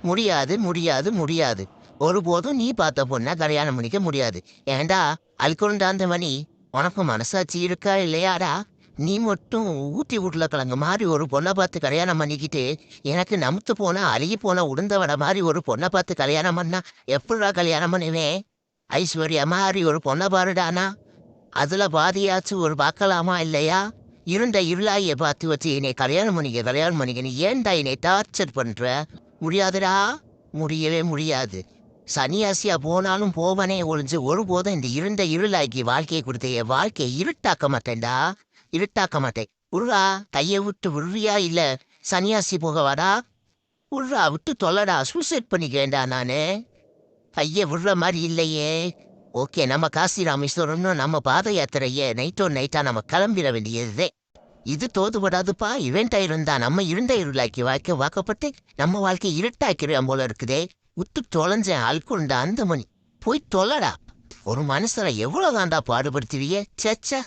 முடியாது, முடியாது, முடியாது. ஒருபோதும் நீ பார்த்த பொண்ண கல்யாணம் பண்ணிக்க முடியாது. ஏன்டா அல்குண்டாந்த மணி, உனக்கு மனசாட்சி இருக்கா இல்லையாடா? நீ மட்டும் ஊட்டி உருளைக்கிழங்கு மாதிரி ஒரு பொண்ணை பார்த்து கல்யாணம் பண்ணிக்கிட்டு, எனக்கு நமுத்து போன அழுகி போன உளுந்த வடை மாதிரி ஒரு பொண்ணை பார்த்து கல்யாணம் பண்ணா எப்படிடா கல்யாணம் பண்ணுவேன்? ஐஸ்வர்யா மாதிரி ஒரு பொண்ணை பாருடானா, அதுல பாதியாச்சும் ஒரு பார்க்கலாமா இல்லையா? இருண்ட இருளாய பார்த்து வச்சு என்னை கல்யாணம் பண்ணிக்க கல்யாணம் பண்ணிக்க நீ ஏன்டா என்னை டார்ச்சர் பண்ற? முடியாதுடா, முடியவே முடியாது. சன்னியாசியா போனாலும் போவனே ஒழிஞ்சு ஒருபோதும் இந்த இருண்ட இருளாக்கி வாழ்க்கையை கொடுத்த என் வாழ்க்கையை இருட்டாக்க மாட்டேன்டா, இருட்டாக்க மாட்டேன். உர்ரா, கையை விட்டு விடுறியா இல்ல சன்னியாசி போகவாடா? உர்ரா, விட்டு தொல்லடா, சூசைட் பண்ணிக்கிறேன்டா நானு. கையை விடுற மாதிரி இல்லையே. ஓகே, நம்ம காசி ராமேஸ்வரம்னு நம்ம பாத யாத்திரையே நைட்டா நம்ம கிளம்பிட வேண்டியதே. இது தோதுபடாதுப்பா. இவெண்ட் இருந்தா நம்ம இருண்ட இருளாக்கி வாக்கப்பட்டு நம்ம வாழ்க்கை இருட்டாக்கிறோம் போல இருக்குதே. உத்து தொலைஞ்சேன் அல்குண்டா அந்த மணி. போய் தொலைடா. ஒரு மனுஷனை எவ்வளவுதான்டா பாடுபடுத்துவியே, சேச்சா.